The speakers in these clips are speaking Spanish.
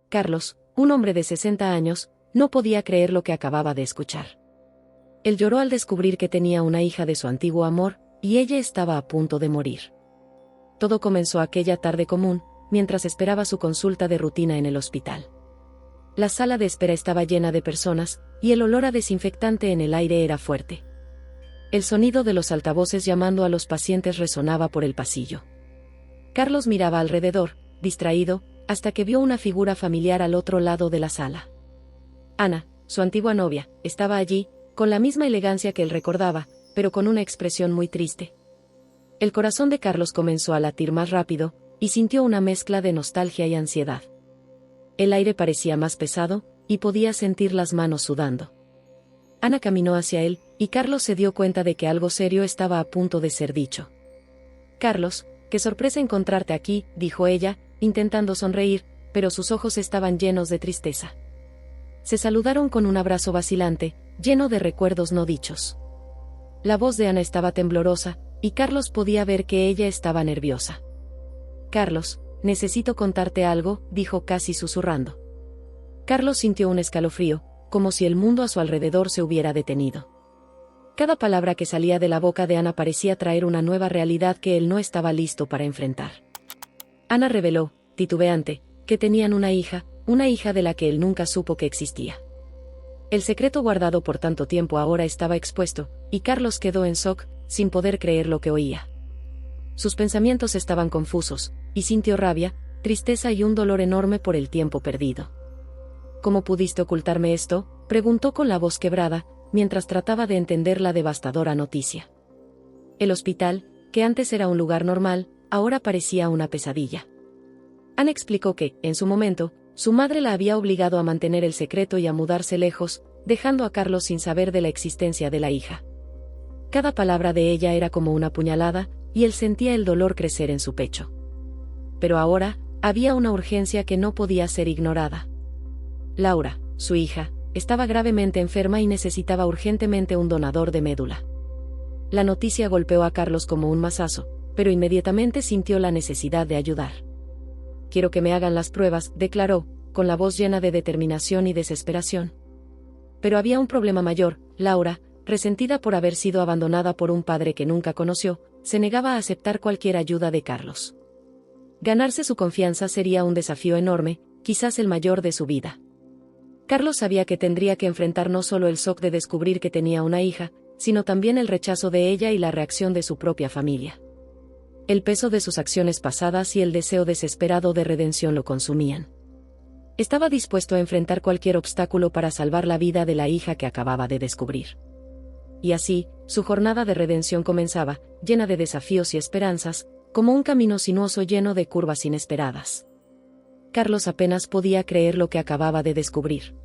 Carlos, un hombre de 60 años, no podía creer lo que acababa de escuchar. Él lloró al descubrir que tenía una hija de su antiguo amor, y ella estaba a punto de morir. Todo comenzó aquella tarde común, mientras esperaba su consulta de rutina en el hospital. La sala de espera estaba llena de personas, y el olor a desinfectante en el aire era fuerte. El sonido de los altavoces llamando a los pacientes resonaba por el pasillo. Carlos miraba alrededor, distraído, hasta que vio una figura familiar al otro lado de la sala. Ana, su antigua novia, estaba allí, con la misma elegancia que él recordaba, pero con una expresión muy triste. El corazón de Carlos comenzó a latir más rápido, y sintió una mezcla de nostalgia y ansiedad. El aire parecía más pesado, y podía sentir las manos sudando. Ana caminó hacia él, y Carlos se dio cuenta de que algo serio estaba a punto de ser dicho. «Carlos, qué sorpresa encontrarte aquí», dijo ella, intentando sonreír, pero sus ojos estaban llenos de tristeza. Se saludaron con un abrazo vacilante, lleno de recuerdos no dichos. La voz de Ana estaba temblorosa, y Carlos podía ver que ella estaba nerviosa. «Carlos, necesito contarte algo», dijo casi susurrando. Carlos sintió un escalofrío, como si el mundo a su alrededor se hubiera detenido. Cada palabra que salía de la boca de Ana parecía traer una nueva realidad que él no estaba listo para enfrentar. Ana reveló, titubeante, que tenían una hija de la que él nunca supo que existía. El secreto guardado por tanto tiempo ahora estaba expuesto, y Carlos quedó en shock, sin poder creer lo que oía. Sus pensamientos estaban confusos, y sintió rabia, tristeza y un dolor enorme por el tiempo perdido. «¿Cómo pudiste ocultarme esto?», preguntó con la voz quebrada, mientras trataba de entender la devastadora noticia. El hospital, que antes era un lugar normal, ahora parecía una pesadilla. Ana explicó que, en su momento, su madre la había obligado a mantener el secreto y a mudarse lejos, dejando a Carlos sin saber de la existencia de la hija. Cada palabra de ella era como una puñalada, y él sentía el dolor crecer en su pecho. Pero ahora, había una urgencia que no podía ser ignorada. Laura, su hija, estaba gravemente enferma y necesitaba urgentemente un donador de médula. La noticia golpeó a Carlos como un mazazo, pero inmediatamente sintió la necesidad de ayudar. «Quiero que me hagan las pruebas», declaró, con la voz llena de determinación y desesperación. Pero había un problema mayor. Laura, resentida por haber sido abandonada por un padre que nunca conoció, se negaba a aceptar cualquier ayuda de Carlos. Ganarse su confianza sería un desafío enorme, quizás el mayor de su vida. Carlos sabía que tendría que enfrentar no solo el shock de descubrir que tenía una hija, sino también el rechazo de ella y la reacción de su propia familia. El peso de sus acciones pasadas y el deseo desesperado de redención lo consumían. Estaba dispuesto a enfrentar cualquier obstáculo para salvar la vida de la hija que acababa de descubrir. Y así, su jornada de redención comenzaba, llena de desafíos y esperanzas, como un camino sinuoso lleno de curvas inesperadas. Carlos apenas podía creer lo que acababa de descubrir.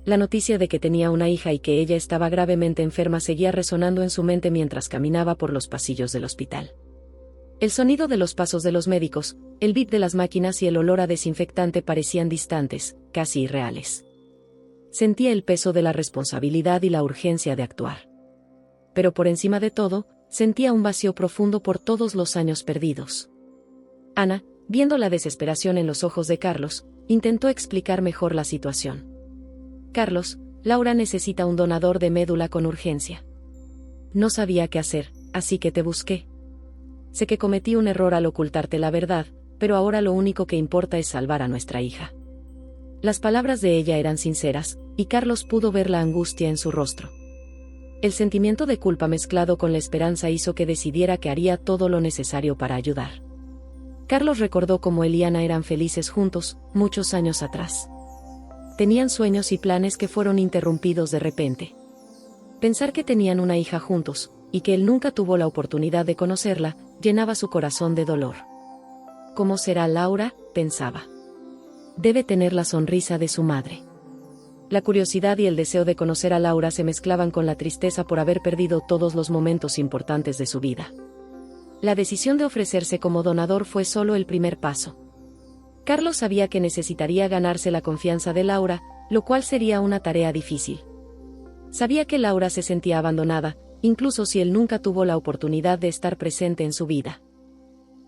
La noticia de que tenía una hija y que ella estaba gravemente enferma seguía resonando en su mente mientras caminaba por los pasillos del hospital. El sonido de los pasos de los médicos, el bip de las máquinas y el olor a desinfectante parecían distantes, casi irreales. Sentía el peso de la responsabilidad y la urgencia de actuar. Pero por encima de todo, sentía un vacío profundo por todos los años perdidos. Ana, viendo la desesperación en los ojos de Carlos, intentó explicar mejor la situación. «Carlos, Laura necesita un donador de médula con urgencia. No sabía qué hacer, así que te busqué. Sé que cometí un error al ocultarte la verdad, pero ahora lo único que importa es salvar a nuestra hija». Las palabras de ella eran sinceras, y Carlos pudo ver la angustia en su rostro. El sentimiento de culpa mezclado con la esperanza hizo que decidiera que haría todo lo necesario para ayudar. Carlos recordó cómo él y Ana eran felices juntos, muchos años atrás. Tenían sueños y planes que fueron interrumpidos de repente. Pensar que tenían una hija juntos, y que él nunca tuvo la oportunidad de conocerla, llenaba su corazón de dolor. «¿Cómo será Laura?», pensaba. «Debe tener la sonrisa de su madre». La curiosidad y el deseo de conocer a Laura se mezclaban con la tristeza por haber perdido todos los momentos importantes de su vida. La decisión de ofrecerse como donador fue solo el primer paso. Carlos sabía que necesitaría ganarse la confianza de Laura, lo cual sería una tarea difícil. Sabía que Laura se sentía abandonada, incluso si él nunca tuvo la oportunidad de estar presente en su vida.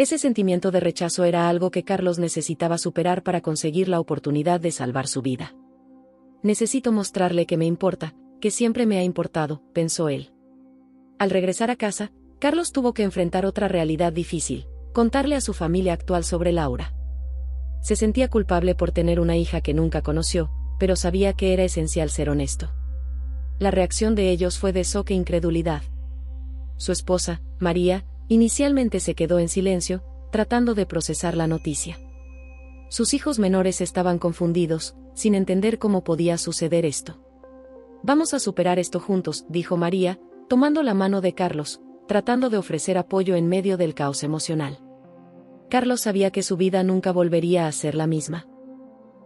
Ese sentimiento de rechazo era algo que Carlos necesitaba superar para conseguir la oportunidad de salvar su vida. Necesito mostrarle que me importa, que siempre me ha importado, pensó él. Al regresar a casa, Carlos tuvo que enfrentar otra realidad difícil, contarle a su familia actual sobre Laura. Se sentía culpable por tener una hija que nunca conoció, pero sabía que era esencial ser honesto. La reacción de ellos fue de shock e incredulidad. Su esposa, María, inicialmente se quedó en silencio, tratando de procesar la noticia. Sus hijos menores estaban confundidos, sin entender cómo podía suceder esto. Vamos a superar esto juntos, dijo María, tomando la mano de Carlos, tratando de ofrecer apoyo en medio del caos emocional. Carlos sabía que su vida nunca volvería a ser la misma.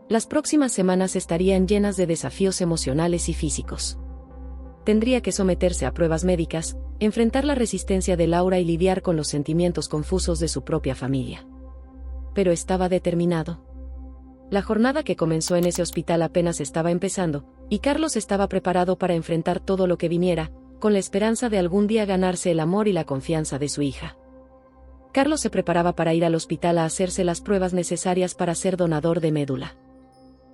Las próximas semanas estarían llenas de desafíos emocionales y físicos. Tendría que someterse a pruebas médicas, enfrentar la resistencia de Laura y lidiar con los sentimientos confusos de su propia familia. Pero estaba determinado. La jornada que comenzó en ese hospital apenas estaba empezando, y Carlos estaba preparado para enfrentar todo lo que viniera, con la esperanza de algún día ganarse el amor y la confianza de su hija. Carlos se preparaba para ir al hospital a hacerse las pruebas necesarias para ser donador de médula.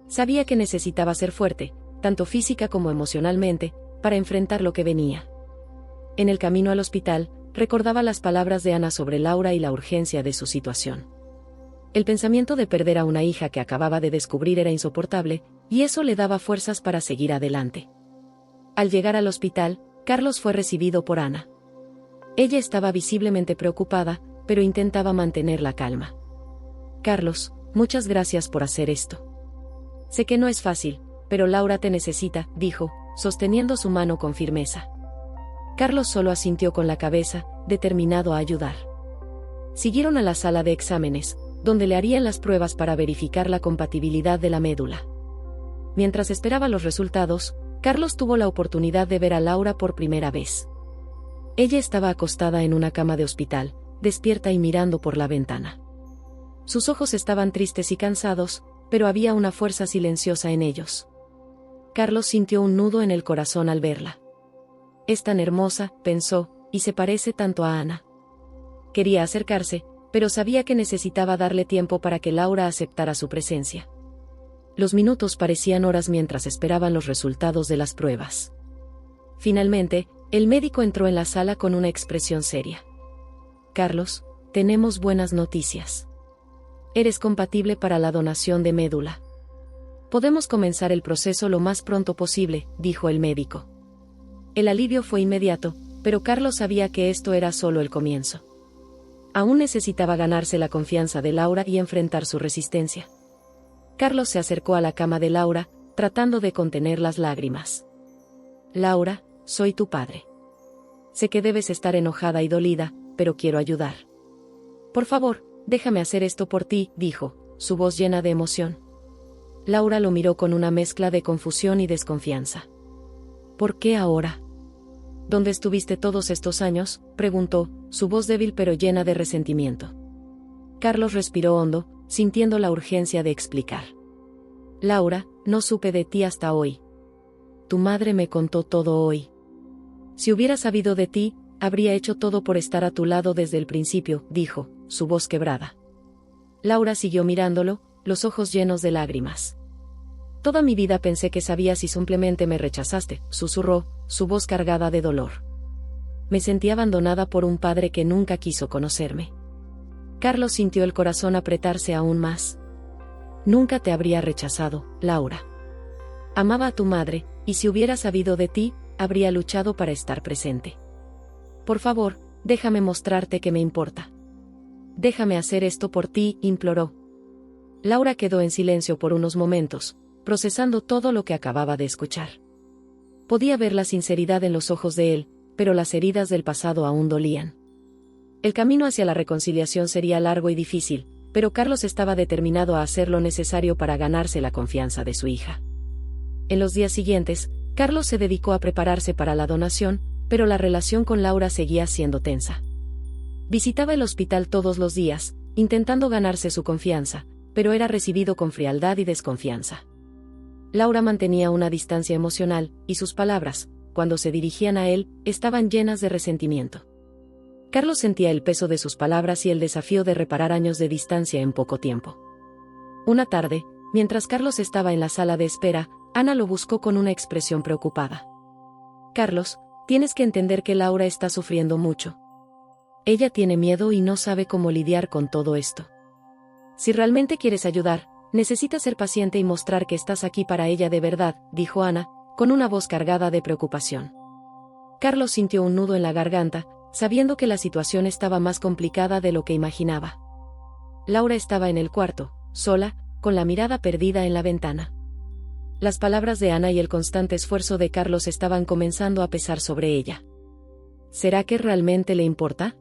Sabía que necesitaba ser fuerte, tanto física como emocionalmente, para enfrentar lo que venía. En el camino al hospital, recordaba las palabras de Ana sobre Laura y la urgencia de su situación. El pensamiento de perder a una hija que acababa de descubrir era insoportable, y eso le daba fuerzas para seguir adelante. Al llegar al hospital, Carlos fue recibido por Ana. Ella estaba visiblemente preocupada, pero intentaba mantener la calma. Carlos, muchas gracias por hacer esto. Sé que no es fácil, pero Laura te necesita, dijo, sosteniendo su mano con firmeza. Carlos solo asintió con la cabeza, determinado a ayudar. Siguieron a la sala de exámenes, donde le harían las pruebas para verificar la compatibilidad de la médula. Mientras esperaba los resultados, Carlos tuvo la oportunidad de ver a Laura por primera vez. Ella estaba acostada en una cama de hospital, despierta y mirando por la ventana. Sus ojos estaban tristes y cansados, pero había una fuerza silenciosa en ellos. Carlos sintió un nudo en el corazón al verla. Es tan hermosa, pensó, y se parece tanto a Ana. Quería acercarse, pero sabía que necesitaba darle tiempo para que Laura aceptara su presencia. Los minutos parecían horas mientras esperaban los resultados de las pruebas. Finalmente, el médico entró en la sala con una expresión seria. Carlos, tenemos buenas noticias. Eres compatible para la donación de médula. Podemos comenzar el proceso lo más pronto posible, dijo el médico. El alivio fue inmediato, pero Carlos sabía que esto era solo el comienzo. Aún necesitaba ganarse la confianza de Laura y enfrentar su resistencia. Carlos se acercó a la cama de Laura, tratando de contener las lágrimas. Laura, soy tu padre. Sé que debes estar enojada y dolida, pero quiero ayudar. Por favor, déjame hacer esto por ti, dijo, su voz llena de emoción. Laura lo miró con una mezcla de confusión y desconfianza. ¿Por qué ahora? ¿Dónde estuviste todos estos años?, preguntó, su voz débil pero llena de resentimiento. Carlos respiró hondo, sintiendo la urgencia de explicar. Laura, no supe de ti hasta hoy. Tu madre me contó todo hoy. Si hubiera sabido de ti, habría hecho todo por estar a tu lado desde el principio, dijo, su voz quebrada. Laura siguió mirándolo, los ojos llenos de lágrimas. Toda mi vida pensé que sabías y simplemente me rechazaste, susurró, su voz cargada de dolor. Me sentí abandonada por un padre que nunca quiso conocerme. Carlos sintió el corazón apretarse aún más. Nunca te habría rechazado, Laura. Amaba a tu madre, y si hubiera sabido de ti, habría luchado para estar presente. Por favor, déjame mostrarte que me importa. Déjame hacer esto por ti, imploró. Laura quedó en silencio por unos momentos, procesando todo lo que acababa de escuchar. Podía ver la sinceridad en los ojos de él, pero las heridas del pasado aún dolían. El camino hacia la reconciliación sería largo y difícil, pero Carlos estaba determinado a hacer lo necesario para ganarse la confianza de su hija. En los días siguientes, Carlos se dedicó a prepararse para la donación, pero la relación con Laura seguía siendo tensa. Visitaba el hospital todos los días, intentando ganarse su confianza, pero era recibido con frialdad y desconfianza. Laura mantenía una distancia emocional, y sus palabras, cuando se dirigían a él, estaban llenas de resentimiento. Carlos sentía el peso de sus palabras y el desafío de reparar años de distancia en poco tiempo. Una tarde, mientras Carlos estaba en la sala de espera, Ana lo buscó con una expresión preocupada. Carlos, tienes que entender que Laura está sufriendo mucho. Ella tiene miedo y no sabe cómo lidiar con todo esto. Si realmente quieres ayudar, necesitas ser paciente y mostrar que estás aquí para ella de verdad, dijo Ana, con una voz cargada de preocupación. Carlos sintió un nudo en la garganta, sabiendo que la situación estaba más complicada de lo que imaginaba. Laura estaba en el cuarto, sola, con la mirada perdida en la ventana. Las palabras de Ana y el constante esfuerzo de Carlos estaban comenzando a pesar sobre ella. ¿Será que realmente le importa?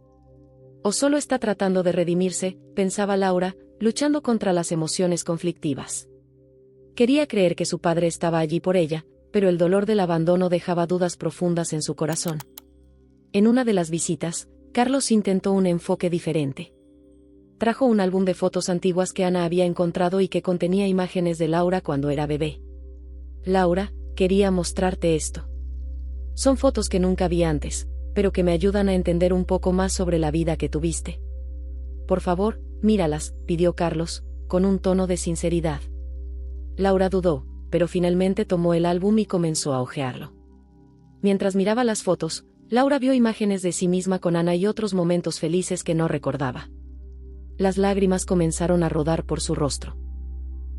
¿O solo está tratando de redimirse?, pensaba Laura, luchando contra las emociones conflictivas. Quería creer que su padre estaba allí por ella, pero el dolor del abandono dejaba dudas profundas en su corazón. En una de las visitas, Carlos intentó un enfoque diferente. Trajo un álbum de fotos antiguas que Ana había encontrado y que contenía imágenes de Laura cuando era bebé. Laura, quería mostrarte esto. Son fotos que nunca vi antes, pero que me ayudan a entender un poco más sobre la vida que tuviste. Por favor, míralas, pidió Carlos, con un tono de sinceridad. Laura dudó, pero finalmente tomó el álbum y comenzó a hojearlo. Mientras miraba las fotos, Laura vio imágenes de sí misma con Ana y otros momentos felices que no recordaba. Las lágrimas comenzaron a rodar por su rostro.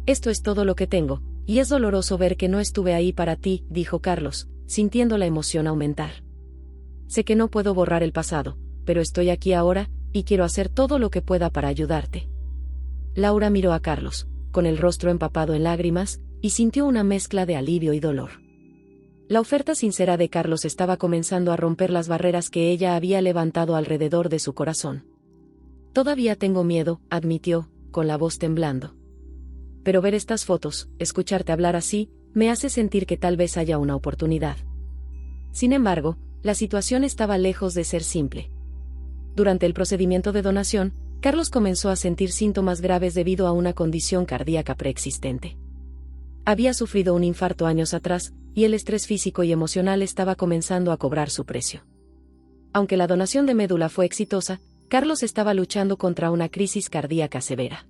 Esto es todo lo que tengo, y es doloroso ver que no estuve ahí para ti, dijo Carlos, sintiendo la emoción aumentar. Sé que no puedo borrar el pasado, pero estoy aquí ahora, y quiero hacer todo lo que pueda para ayudarte. Laura miró a Carlos, con el rostro empapado en lágrimas, y sintió una mezcla de alivio y dolor. La oferta sincera de Carlos estaba comenzando a romper las barreras que ella había levantado alrededor de su corazón. Todavía tengo miedo, admitió, con la voz temblando. Pero ver estas fotos, escucharte hablar así, me hace sentir que tal vez haya una oportunidad. Sin embargo, la situación estaba lejos de ser simple. Durante el procedimiento de donación, Carlos comenzó a sentir síntomas graves debido a una condición cardíaca preexistente. Había sufrido un infarto años atrás, y el estrés físico y emocional estaba comenzando a cobrar su precio. Aunque la donación de médula fue exitosa, Carlos estaba luchando contra una crisis cardíaca severa.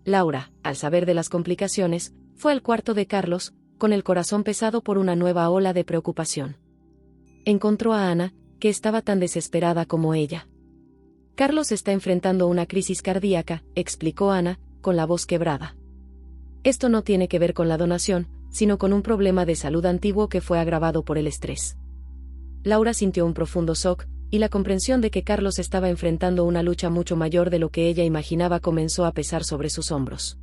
Laura, al saber de las complicaciones, fue al cuarto de Carlos, con el corazón pesado por una nueva ola de preocupación. Encontró a Ana, que estaba tan desesperada como ella. Carlos está enfrentando una crisis cardíaca, explicó Ana, con la voz quebrada. Esto no tiene que ver con la donación, sino con un problema de salud antiguo que fue agravado por el estrés. Laura sintió un profundo shock, y la comprensión de que Carlos estaba enfrentando una lucha mucho mayor de lo que ella imaginaba comenzó a pesar sobre sus hombros.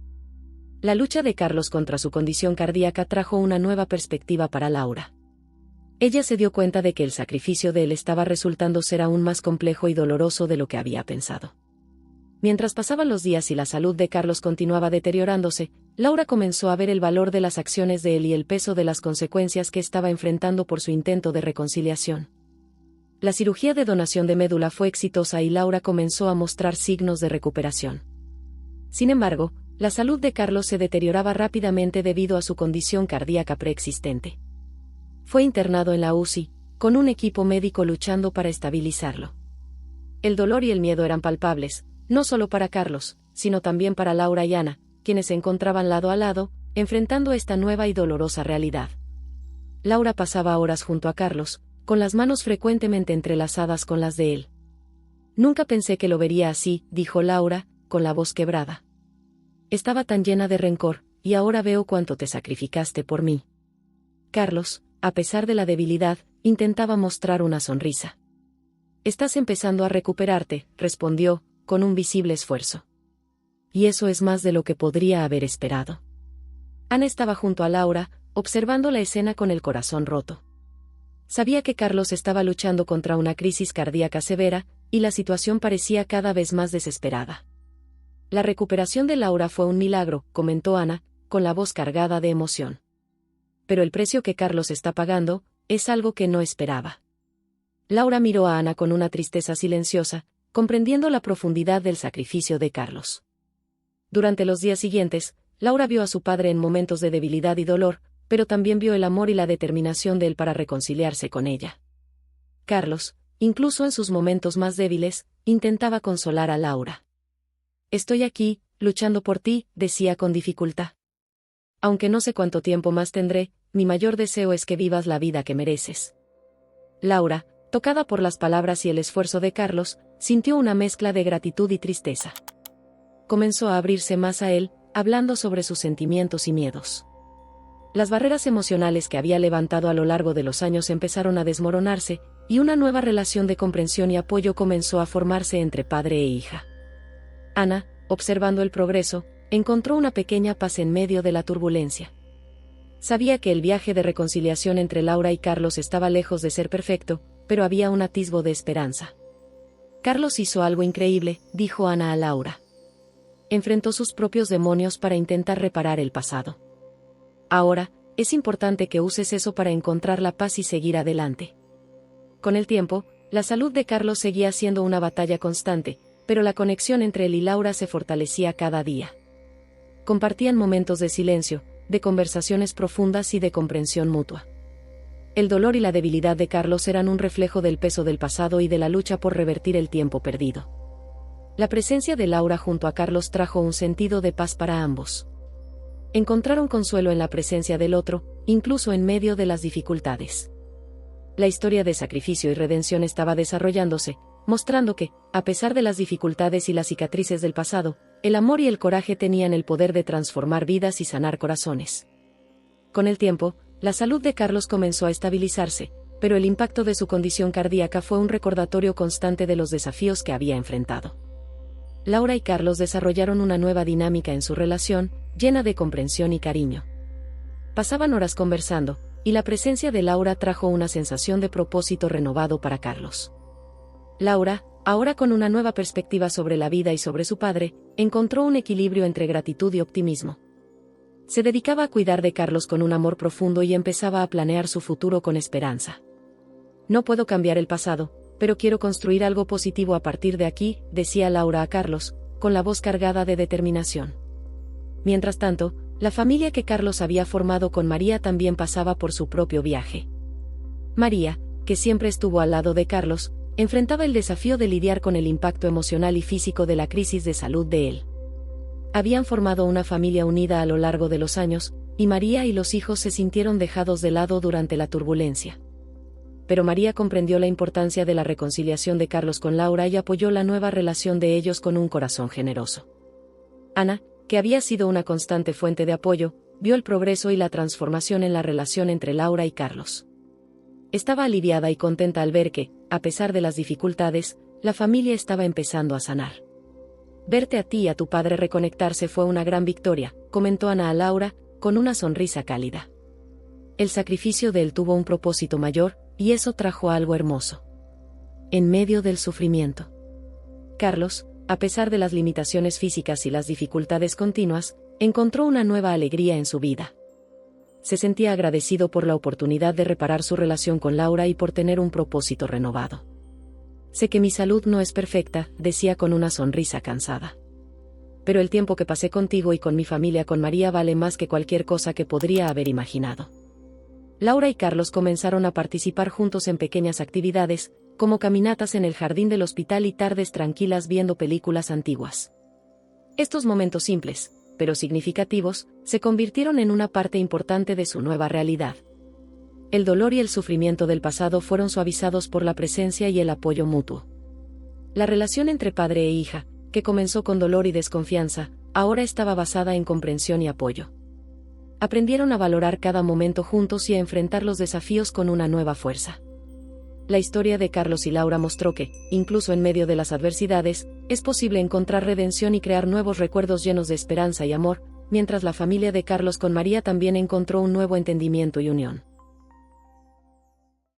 La lucha de Carlos contra su condición cardíaca trajo una nueva perspectiva para Laura. Ella se dio cuenta de que el sacrificio de él estaba resultando ser aún más complejo y doloroso de lo que había pensado. Mientras pasaban los días y la salud de Carlos continuaba deteriorándose, Laura comenzó a ver el valor de las acciones de él y el peso de las consecuencias que estaba enfrentando por su intento de reconciliación. La cirugía de donación de médula fue exitosa y Laura comenzó a mostrar signos de recuperación. Sin embargo, la salud de Carlos se deterioraba rápidamente debido a su condición cardíaca preexistente. Fue internado en la UCI, con un equipo médico luchando para estabilizarlo. El dolor y el miedo eran palpables, no solo para Carlos, sino también para Laura y Ana, quienes se encontraban lado a lado, enfrentando esta nueva y dolorosa realidad. Laura pasaba horas junto a Carlos, con las manos frecuentemente entrelazadas con las de él. Nunca pensé que lo vería así, dijo Laura, con la voz quebrada. Estaba tan llena de rencor, y ahora veo cuánto te sacrificaste por mí. Carlos, a pesar de la debilidad, intentaba mostrar una sonrisa. Estás empezando a recuperarte, respondió, con un visible esfuerzo. Y eso es más de lo que podría haber esperado. Ana estaba junto a Laura, observando la escena con el corazón roto. Sabía que Carlos estaba luchando contra una crisis cardíaca severa, y la situación parecía cada vez más desesperada. La recuperación de Laura fue un milagro, comentó Ana, con la voz cargada de emoción. Pero el precio que Carlos está pagando, es algo que no esperaba. Laura miró a Ana con una tristeza silenciosa, comprendiendo la profundidad del sacrificio de Carlos. Durante los días siguientes, Laura vio a su padre en momentos de debilidad y dolor, pero también vio el amor y la determinación de él para reconciliarse con ella. Carlos, incluso en sus momentos más débiles, intentaba consolar a Laura. «Estoy aquí, luchando por ti», decía con dificultad. «Aunque no sé cuánto tiempo más tendré, mi mayor deseo es que vivas la vida que mereces». Laura, tocada por las palabras y el esfuerzo de Carlos, sintió una mezcla de gratitud y tristeza. Comenzó a abrirse más a él, hablando sobre sus sentimientos y miedos. Las barreras emocionales que había levantado a lo largo de los años empezaron a desmoronarse, y una nueva relación de comprensión y apoyo comenzó a formarse entre padre e hija. Ana, observando el progreso, encontró una pequeña paz en medio de la turbulencia. Sabía que el viaje de reconciliación entre Laura y Carlos estaba lejos de ser perfecto, pero había un atisbo de esperanza. «Carlos hizo algo increíble», dijo Ana a Laura. «Enfrentó sus propios demonios para intentar reparar el pasado. Ahora, es importante que uses eso para encontrar la paz y seguir adelante». Con el tiempo, la salud de Carlos seguía siendo una batalla constante, pero la conexión entre él y Laura se fortalecía cada día. Compartían momentos de silencio, de conversaciones profundas y de comprensión mutua. El dolor y la debilidad de Carlos eran un reflejo del peso del pasado y de la lucha por revertir el tiempo perdido. La presencia de Laura junto a Carlos trajo un sentido de paz para ambos. Encontraron consuelo en la presencia del otro, incluso en medio de las dificultades. La historia de sacrificio y redención estaba desarrollándose, mostrando que, a pesar de las dificultades y las cicatrices del pasado, el amor y el coraje tenían el poder de transformar vidas y sanar corazones. Con el tiempo, la salud de Carlos comenzó a estabilizarse, pero el impacto de su condición cardíaca fue un recordatorio constante de los desafíos que había enfrentado. Laura y Carlos desarrollaron una nueva dinámica en su relación, llena de comprensión y cariño. Pasaban horas conversando, y la presencia de Laura trajo una sensación de propósito renovado para Carlos. Laura, ahora con una nueva perspectiva sobre la vida y sobre su padre, encontró un equilibrio entre gratitud y optimismo. Se dedicaba a cuidar de Carlos con un amor profundo y empezaba a planear su futuro con esperanza. «No puedo cambiar el pasado, pero quiero construir algo positivo a partir de aquí», decía Laura a Carlos, con la voz cargada de determinación. Mientras tanto, la familia que Carlos había formado con María también pasaba por su propio viaje. María, que siempre estuvo al lado de Carlos, enfrentaba el desafío de lidiar con el impacto emocional y físico de la crisis de salud de él. Habían formado una familia unida a lo largo de los años, y María y los hijos se sintieron dejados de lado durante la turbulencia. Pero María comprendió la importancia de la reconciliación de Carlos con Laura y apoyó la nueva relación de ellos con un corazón generoso. Ana, que había sido una constante fuente de apoyo, vio el progreso y la transformación en la relación entre Laura y Carlos. Estaba aliviada y contenta al ver que, a pesar de las dificultades, la familia estaba empezando a sanar. «Verte a ti y a tu padre reconectarse fue una gran victoria», comentó Ana a Laura, con una sonrisa cálida. «El sacrificio de él tuvo un propósito mayor, y eso trajo algo hermoso. En medio del sufrimiento. Carlos, a pesar de las limitaciones físicas y las dificultades continuas, encontró una nueva alegría en su vida. Se sentía agradecido por la oportunidad de reparar su relación con Laura y por tener un propósito renovado. «Sé que mi salud no es perfecta», decía con una sonrisa cansada. «Pero el tiempo que pasé contigo y con mi familia con María vale más que cualquier cosa que podría haber imaginado». Laura y Carlos comenzaron a participar juntos en pequeñas actividades, como caminatas en el jardín del hospital y tardes tranquilas viendo películas antiguas. Estos momentos simples, pero significativos, se convirtieron en una parte importante de su nueva realidad. El dolor y el sufrimiento del pasado fueron suavizados por la presencia y el apoyo mutuo. La relación entre padre e hija, que comenzó con dolor y desconfianza, ahora estaba basada en comprensión y apoyo. Aprendieron a valorar cada momento juntos y a enfrentar los desafíos con una nueva fuerza. La historia de Carlos y Laura mostró que, incluso en medio de las adversidades, es posible encontrar redención y crear nuevos recuerdos llenos de esperanza y amor, mientras la familia de Carlos con María también encontró un nuevo entendimiento y unión.